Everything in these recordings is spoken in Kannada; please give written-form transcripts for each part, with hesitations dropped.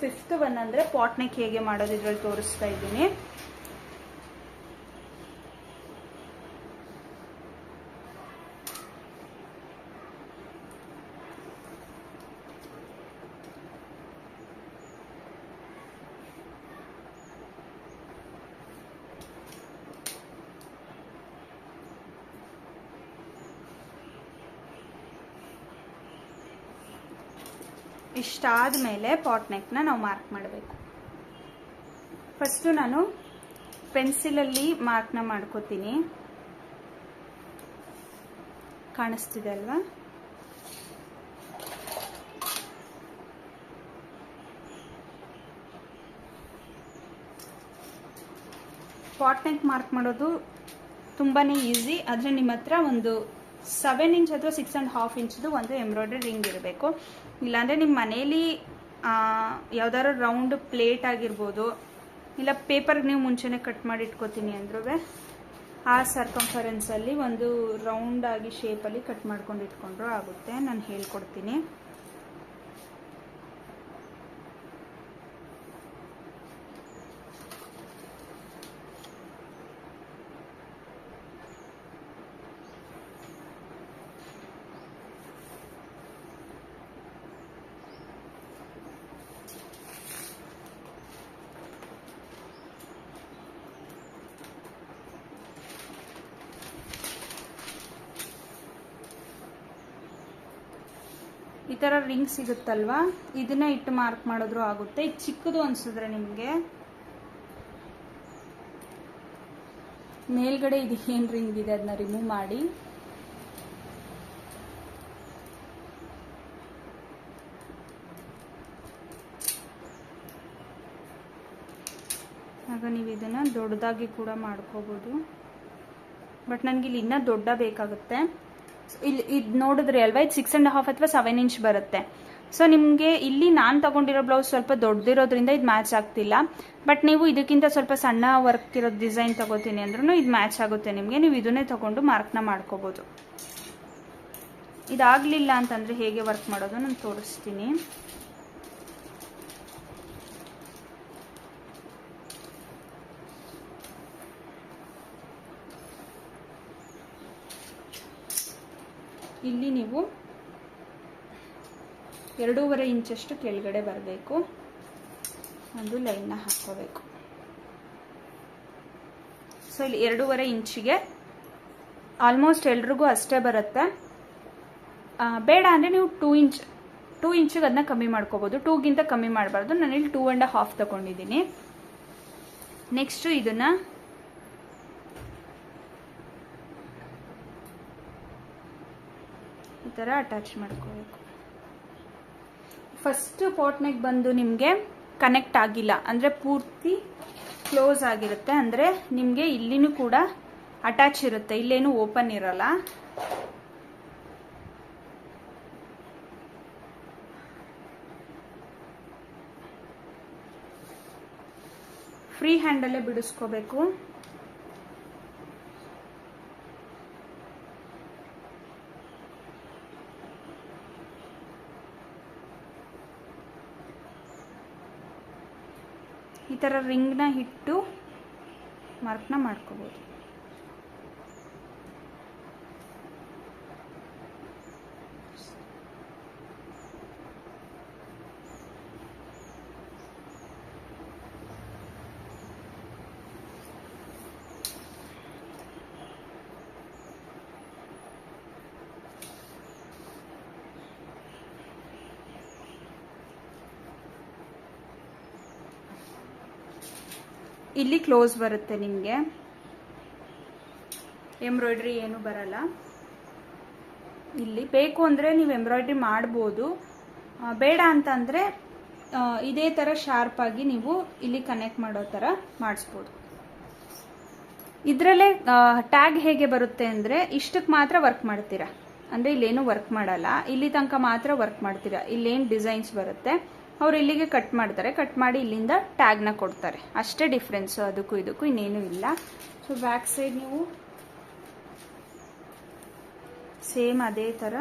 ಫಿಫ್ತ್ ಒನ್ ಅಂದರೆ ಪಾಟ್ ನೆಕ್ ಹೇಗೆ ಮಾಡೋದು ಇದರಲ್ಲಿ ತೋರಿಸ್ತಾ ಇದ್ದೀನಿ. ಇಷ್ಟಾದ ಮೇಲೆ ಪಾಟ್ ನೆಕ್ನ ನಾವು ಮಾರ್ಕ್ ಮಾಡಬೇಕು. ಫಸ್ಟು ನಾನು ಪೆನ್ಸಿಲಲ್ಲಿ ಮಾರ್ಕ್ನ ಮಾಡ್ಕೋತೀನಿ. ಕಾಣಿಸ್ತಿದೆ ಅಲ್ವಾ? ಪಾಟ್ ನೆಕ್ ಮಾರ್ಕ್ ಮಾಡೋದು ತುಂಬಾ ಈಸಿ. ಆದರೆ ನಿಮ್ಮ ಹತ್ರ ಒಂದು 7 ಇಂಚ್ ಅಥವಾ 6.5 ಇಂಚ್ದು ಒಂದು ಎಂಬ್ರಾಯ್ಡ್ರಿ ರಿಂಗ್ ಇರಬೇಕು. ಇಲ್ಲಾಂದರೆ ನಿಮ್ಮ ಮನೇಲಿ ಯಾವ್ದಾದ್ರು ರೌಂಡ್ ಪ್ಲೇಟ್ ಆಗಿರ್ಬೋದು, ಇಲ್ಲ ಪೇಪರ್ಗೆ ನೀವು ಮುಂಚೆನೇ ಕಟ್ ಮಾಡಿ ಇಟ್ಕೋತೀನಿ ಅಂದ್ರೂ ಆ ಸರ್ಕಂಫರೆನ್ಸಲ್ಲಿ ಒಂದು ರೌಂಡ್ ಆಗಿ ಶೇಪಲ್ಲಿ ಕಟ್ ಮಾಡ್ಕೊಂಡು ಇಟ್ಕೊಂಡ್ರೂ ಆಗುತ್ತೆ. ನಾನು ಹೇಳ್ಕೊಡ್ತೀನಿ. ಈ ಥರ ರಿಂಗ್ ಸಿಗುತ್ತಲ್ವಾ, ಇದನ್ನ ಇಟ್ಟು ಮಾರ್ಕ್ ಮಾಡಿದ್ರು ಆಗುತ್ತೆ. ಇದು ಚಿಕ್ಕದು ಅನ್ಸಿದ್ರೆ ನಿಮಗೆ ಮೇಲ್ಗಡೆ ಇದು ಏನು ರಿಂಗ್ ಇದೆ ಅದನ್ನ ರಿಮೂವ್ ಮಾಡಿ ಆಗ ನೀವು ಇದನ್ನ ದೊಡ್ಡದಾಗಿ ಕೂಡ ಮಾಡ್ಕೋಬಹುದು. ಬಟ್ ನನಗೆ ಇಲ್ಲಿ ಇನ್ನೂ ದೊಡ್ಡ ಬೇಕಾಗುತ್ತೆ. ಇಲ್ಲಿ ಇದು ನೋಡಿದ್ರಿ ಅಲ್ವಾ, ಇದು 6.5 ಅಥವಾ 7 ಇಂಚ್ ಬರುತ್ತೆ. ಸೊ ನಿಮಗೆ ಇಲ್ಲಿ ನಾನು ತಗೊಂಡಿರೋ ಬ್ಲೌಸ್ ಸ್ವಲ್ಪ ದೊಡ್ಡದಿರೋದ್ರಿಂದ ಇದು ಮ್ಯಾಚ್ ಆಗ್ತಿಲ್ಲ. ಬಟ್ ನೀವು ಇದಕ್ಕಿಂತ ಸ್ವಲ್ಪ ಸಣ್ಣ ವರ್ಕ್ ಇರೋ ಡಿಸೈನ್ ತಗೋತೀನಿ ಅಂದ್ರೂ ಇದು ಮ್ಯಾಚ್ ಆಗುತ್ತೆ ನಿಮಗೆ. ನೀವು ಇದನ್ನೇ ತಗೊಂಡು ಮಾರ್ಕ್ನ ಮಾಡ್ಕೋಬೋದು. ಇದಾಗಲಿಲ್ಲ ಅಂತಂದರೆ ಹೇಗೆ ವರ್ಕ್ ಮಾಡೋದು ನಾನು ತೋರಿಸ್ತೀನಿ. ಇಲ್ಲಿ ನೀವು 2.5 ಇಂಚಷ್ಟು ಕೆಳಗಡೆ ಬರಬೇಕು. ಒಂದು ಲೈನ್ನ ಹಾಕೋಬೇಕು. ಸೊ ಇಲ್ಲಿ 2.5 ಇಂಚಿಗೆ ಆಲ್ಮೋಸ್ಟ್ ಎಲ್ರಿಗೂ ಅಷ್ಟೇ ಬರುತ್ತೆ. ಬೇಡ ಅಂದರೆ ನೀವು 2 ಇಂಚಿಗೆ ಅದನ್ನ ಕಮ್ಮಿ ಮಾಡ್ಕೋಬೋದು. 2ಗಿಂತ ಕಮ್ಮಿ ಮಾಡಬಾರ್ದು. ನಾನಿಲ್ಲಿ 2.5 ತಗೊಂಡಿದ್ದೀನಿ. ನೆಕ್ಸ್ಟು ಇದನ್ನು ಈ ಥರ ಅಟ್ಯಾಚ್ ಮಾಡ್ಕೋಬೇಕು. ಫಸ್ಟ್ ಪಾಟ್ ನೆಕ್ ಬಂದು ನಿಮಗೆ ಕನೆಕ್ಟ್ ಆಗಿಲ್ಲ ಅಂದರೆ ಪೂರ್ತಿ ಕ್ಲೋಸ್ ಆಗಿರುತ್ತೆ. ಅಂದರೆ ನಿಮಗೆ ಇಲ್ಲಿನೂ ಕೂಡ ಅಟ್ಯಾಚ್ ಇರುತ್ತೆ, ಇಲ್ಲೇನು ಓಪನ್ ಇರಲ್ಲ. ಫ್ರೀ ಹ್ಯಾಂಡಲ್ಲೇ ಬಿಡಿಸ್ಕೋಬೇಕು. ಈ ಥರ ರಿಂಗ್ನ ಇಟ್ಟು ಮಾರ್ಕ್ನ ಮಾಡ್ಕೋಬೋದು. ಇಲ್ಲಿ ಕ್ಲೋಸ್ ಬರುತ್ತೆ, ನಿಮಗೆ ಎಂಬ್ರಾಯ್ಡ್ರಿ ಏನು ಬರಲ್ಲ. ಇಲ್ಲಿ ಬೇಕು ಅಂದರೆ ನೀವು ಎಂಬ್ರಾಯ್ಡ್ರಿ ಮಾಡ್ಬೋದು. ಬೇಡ ಅಂತಂದರೆ ಇದೇ ಥರ ಶಾರ್ಪ್ ಆಗಿ ನೀವು ಇಲ್ಲಿ ಕನೆಕ್ಟ್ ಮಾಡೋ ಥರ ಮಾಡಿಸ್ಬೋದು. ಇದರಲ್ಲೇ ಟ್ಯಾಗ್ ಹೇಗೆ ಬರುತ್ತೆ ಅಂದರೆ ಇಷ್ಟಕ್ಕೆ ಮಾತ್ರ ವರ್ಕ್ ಮಾಡ್ತೀರಾ, ಅಂದರೆ ಇಲ್ಲೇನು ವರ್ಕ್ ಮಾಡಲ್ಲ. ಇಲ್ಲಿ ತನಕ ಮಾತ್ರ ವರ್ಕ್ ಮಾಡ್ತೀರಾ. ಇಲ್ಲೇನು ಡಿಸೈನ್ಸ್ ಬರುತ್ತೆ ಅವ್ರು ಇಲ್ಲಿಗೆ ಕಟ್ ಮಾಡ್ತಾರೆ. ಕಟ್ ಮಾಡಿ ಇಲ್ಲಿಂದ ಟ್ಯಾಗ್ನ ಕೊಡ್ತಾರೆ. ಅಷ್ಟೇ ಡಿಫ್ರೆನ್ಸು, ಅದಕ್ಕೂ ಇದಕ್ಕೂ ಇನ್ನೇನು ಇಲ್ಲ. ಸೊ ಬ್ಯಾಕ್ ಸೈಡ್ ನೀವು ಸೇಮ್ ಅದೇ ಥರ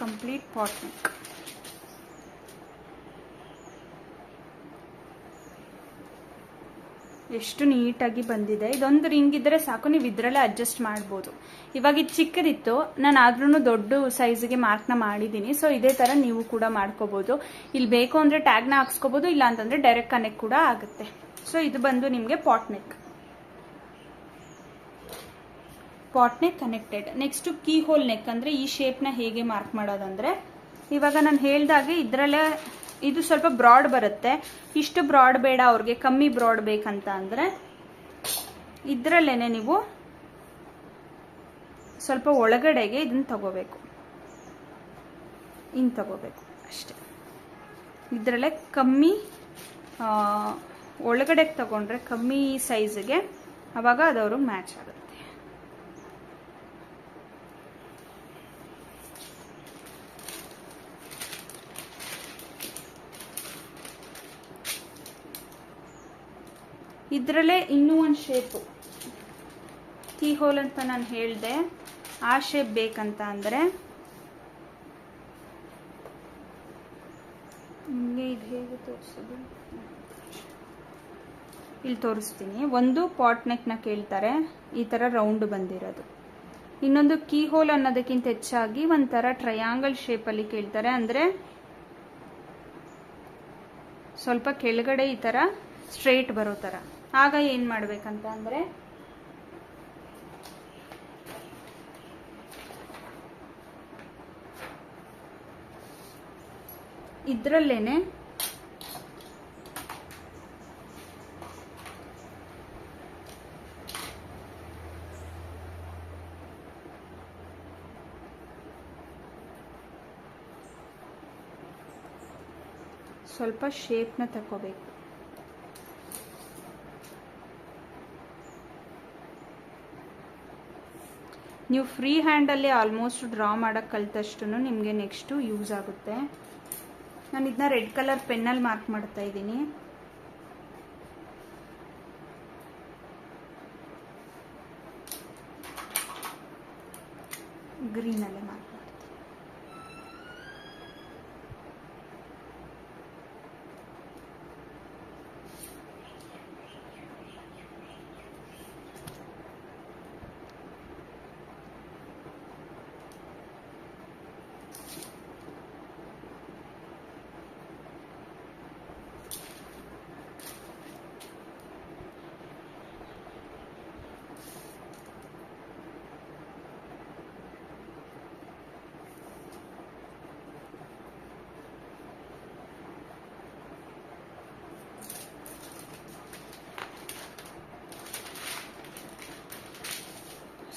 ಕಂಪ್ಲೀಟ್ ಪಾಟ್ ನೆಕ್. ಎಷ್ಟು ನೀಟಾಗಿ ಬಂದಿದೆ. ಇದೊಂದು ರಿಂಗ್ ಇದ್ದರೆ ಸಾಕು, ನೀವು ಇದರಲ್ಲೇ ಅಡ್ಜಸ್ಟ್ ಮಾಡ್ಬೋದು. ಇವಾಗ ಇದು ಚಿಕ್ಕದಿತ್ತು, ನಾನು ಆದ್ರೂ ದೊಡ್ಡ ಸೈಜ್ಗೆ ಮಾರ್ಕ್ನ ಮಾಡಿದ್ದೀನಿ. ಸೊ ಇದೇ ಥರ ನೀವು ಕೂಡ ಮಾಡ್ಕೋಬೋದು. ಇಲ್ಲಿ ಬೇಕು ಅಂದರೆ ಟ್ಯಾಗ್ನ ಹಾಕ್ಸ್ಕೋಬೋದು, ಇಲ್ಲ ಅಂತಂದರೆ ಡೈರೆಕ್ಟ್ ಕನೆಕ್ಟ್ ಕೂಡ ಆಗುತ್ತೆ. ಸೊ ಇದು ಬಂದು ನಿಮಗೆ pot neck connected. Next key hole neck, ಅಂದರೆ ಈ ಶೇಪ್ನ ಹೇಗೆ ಮಾರ್ಕ್ ಮಾಡೋದಂದರೆ, ಇವಾಗ ನಾನು ಹೇಳ್ದಾಗೆ ಇದರಲ್ಲೇ ಇದು ಸ್ವಲ್ಪ ಬ್ರಾಡ್ ಬರುತ್ತೆ. ಇಷ್ಟು ಬ್ರಾಡ್ ಬೇಡ ಅವ್ರಿಗೆ, ಕಮ್ಮಿ ಬ್ರಾಡ್ ಬೇಕಂತ ಅಂದರೆ ಇದರಲ್ಲೇನೆ ನೀವು ಸ್ವಲ್ಪ ಒಳಗಡೆಗೆ ಇದನ್ನ ತಗೋಬೇಕು, ಹಿಂಗೆ ತಗೋಬೇಕು ಅಷ್ಟೆ. ಇದರಲ್ಲೇ ಕಮ್ಮಿ ಒಳಗಡೆಗೆ ತಗೊಂಡ್ರೆ ಕಮ್ಮಿ ಸೈಜ್ಗೆ, ಅವಾಗ ಅದವರು ಮ್ಯಾಚ್ ಆಗುತ್ತೆ. ಇದರಲ್ಲೇ ಇನ್ನೂ ಒಂದು ಶೇಪು ಕೀ ಹೋಲ್ ಅಂತ ನಾನು ಹೇಳಿದೆ, ಆ ಶೇಪ್ ಬೇಕಂತ ಅಂದರೆ ನಿಮಗೆ ಇದು ಹೇಗೆ ತೋರಿಸೋದು, ಇಲ್ಲಿ ತೋರಿಸ್ತೀನಿ. ಒಂದು ಪಾಟ್ ನೆಕ್ನ ಕೇಳ್ತಾರೆ, ಈ ಥರ ರೌಂಡ್ ಬಂದಿರೋದು. ಇನ್ನೊಂದು ಕೀ ಹೋಲ್ ಅನ್ನೋದಕ್ಕಿಂತ ಹೆಚ್ಚಾಗಿ ಒಂಥರ ಟ್ರಯಾಂಗಲ್ ಶೇಪಲ್ಲಿ ಕೇಳ್ತಾರೆ, ಅಂದರೆ ಸ್ವಲ್ಪ ಕೆಳಗಡೆ ಈ ಥರ ಸ್ಟ್ರೈಟ್ ಬರೋ ಥರ. ಆಗ ಏನು ಮಾಡಬೇಕಂತ ಅಂದರೆ, ಇದರಲ್ಲೇನೆ ಸ್ವಲ್ಪ ಶೇಪ್ನ ತಗೋಬೇಕು. ನೀವು ಫ್ರೀ ಹ್ಯಾಂಡಲ್ಲಿ ಆಲ್ಮೋಸ್ಟ್ ಡ್ರಾ ಮಾಡೋಕ್ಕೆ ಕಲಿತಷ್ಟು ನಿಮಗೆ ನೆಕ್ಸ್ಟು ಯೂಸ್ ಆಗುತ್ತೆ. ನಾನು ಇದನ್ನ ರೆಡ್ ಕಲರ್ ಪೆನ್ನಲ್ಲಿ ಮಾರ್ಕ್ ಮಾಡ್ತಾ ಇದ್ದೀನಿ. ಗ್ರೀನಲ್ಲೇ ಮಾರ್ಕ್ ಮಾಡ್ತೀನಿ.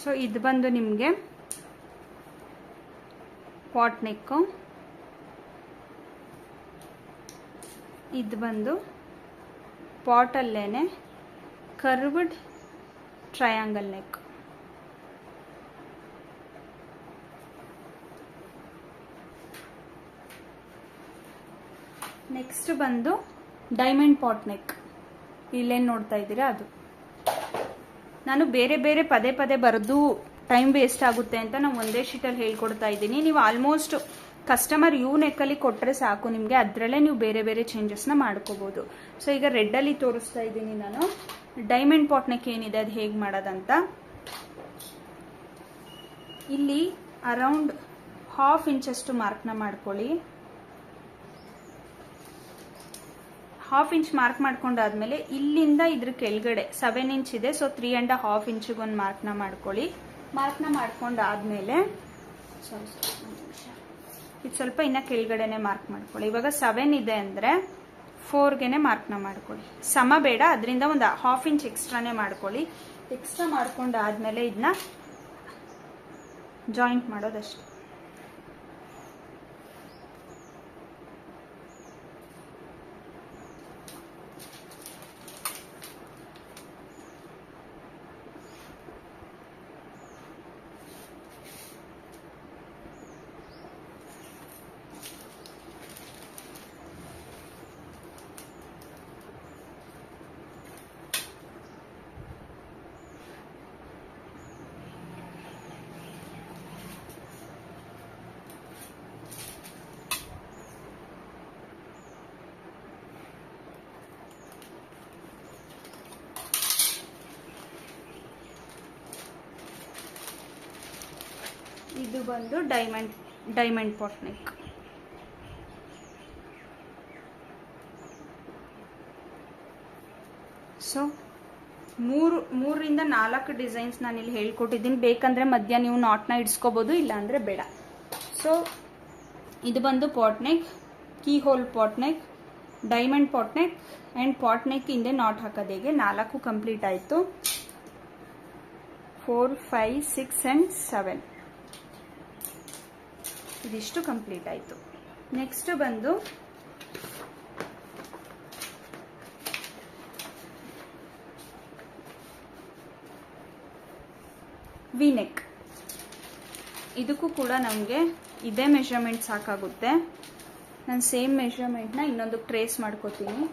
ಸೊ ಇದು ಬಂದು ನಿಮಗೆ ಪಾಟ್ ನೆಕ್ಕು, ಇದು ಬಂದು ಪಾಟಲ್ಲೇನೆ ಕರ್ವ್ಡ್ ಟ್ರಯಾಂಗಲ್ ನೆಕ್. ನೆಕ್ಸ್ಟ್ ಬಂದು ಡೈಮಂಡ್ ಪಾಟ್ ನೆಕ್. ಇಲ್ಲೇನು ನೋಡ್ತಾ ಇದ್ದೀರಾ ಅದು. ನಾನು ಬೇರೆ ಬೇರೆ ಪದೇ ಪದೇ ಬರೆದು ಟೈಮ್ ವೇಸ್ಟ್ ಆಗುತ್ತೆ ಅಂತ ನಾನು ಒಂದೇ ಶೀಟಲ್ಲಿ ಹೇಳ್ಕೊಡ್ತಾ ಇದ್ದೀನಿ. ನೀವು ಆಲ್ಮೋಸ್ಟ್ ಕಸ್ಟಮರ್ ಯು ನೆಕ್ಕಲ್ಲಿ ಕೊಟ್ಟರೆ ಸಾಕು ನಿಮಗೆ, ಅದರಲ್ಲೇ ನೀವು ಬೇರೆ ಬೇರೆ ಚೇಂಜಸ್ನ ಮಾಡ್ಕೋಬೋದು. ಸೊ ಈಗ ರೆಡ್ಡಲ್ಲಿ ತೋರಿಸ್ತಾ ಇದ್ದೀನಿ ನಾನು ಡೈಮಂಡ್ ಪಾಟ್ ನೆಕ್ ಏನಿದೆ ಅದು ಹೇಗೆ ಮಾಡೋದಂತ. ಇಲ್ಲಿ ಅರೌಂಡ್ 1/2 ಇಂಚಷ್ಟು ಮಾರ್ಕ್ನ ಮಾಡ್ಕೊಳ್ಳಿ. 1/2 ಇಂಚ್ ಮಾರ್ಕ್ ಮಾಡ್ಕೊಂಡಾದ್ಮೇಲೆ ಇಲ್ಲಿಂದ ಇದ್ರ ಕೆಳಗಡೆ 7 ಇಂಚ್ ಇದೆ, ಸೊ 3.5 ಇಂಚಿಗೊಂದು ಮಾರ್ಕ್ನ ಮಾಡ್ಕೊಳ್ಳಿ. ಮಾರ್ಕ್ನ ಮಾಡ್ಕೊಂಡಾದ್ಮೇಲೆ ಇದು ಸ್ವಲ್ಪ ಇನ್ನ ಕೆಳಗಡೆನೆ ಮಾರ್ಕ್ ಮಾಡ್ಕೊಳ್ಳಿ. ಇವಾಗ 7 ಇದೆ ಅಂದರೆ 4ಗೆನೆ ಮಾರ್ಕ್ನ ಮಾಡ್ಕೊಳ್ಳಿ. ಸಮ ಬೇಡ, ಅದರಿಂದ ಒಂದು 1/2 ಇಂಚ್ ಎಕ್ಸ್ಟ್ರಾನೇ ಮಾಡ್ಕೊಳ್ಳಿ. ಎಕ್ಸ್ಟ್ರಾ ಮಾಡ್ಕೊಂಡಾದ್ಮೇಲೆ ಇದನ್ನ ಜಾಯಿಂಟ್ ಮಾಡೋದಷ್ಟೇ. ಇದು ಬಂದು ಡೈಮಂಡ್ ಪಾಟ್ ನೆಕ್. ಸೊ ಮೂರರಿಂದ 4 ಡಿಸೈನ್ಸ್ ನಾನು ಇಲ್ಲಿ ಹೇಳ್ಕೊಟ್ಟಿದ್ದೀನಿ. ಬೇಕಂದರೆ ಮಧ್ಯ ನೀವು ನಾಟ್ನ ಇಡ್ಸ್ಕೋಬೋದು, ಇಲ್ಲಾಂದರೆ ಬೇಡ. ಸೊ ಇದು ಬಂದು pot neck, key hole pot neck, diamond pot neck and pot neck ಹಿಂದೆ ನಾಟ್ ಹಾಕೋದು ಹೇಗೆ 4 ಕಂಪ್ಲೀಟ್ ಆಯಿತು. 4, 5, 6 ಆ್ಯಂಡ್ 7 ಇದಿಷ್ಟು ಕಂಪ್ಲೀಟ್ ಆಯಿತು. ನೆಕ್ಸ್ಟ್ ಬಂದು ವಿ ನೆಕ್. ಇದಕ್ಕೂ ಕೂಡ ನಮಗೆ ಇದೇ ಮೆಷರ್ಮೆಂಟ್ ಸಾಕಾಗುತ್ತೆ. ನಾನು ಸೇಮ್ ಮೆಷರ್ಮೆಂಟ್ನ ಇನ್ನೊಂದು ಟ್ರೇಸ್ ಮಾಡ್ಕೋತೀನಿ.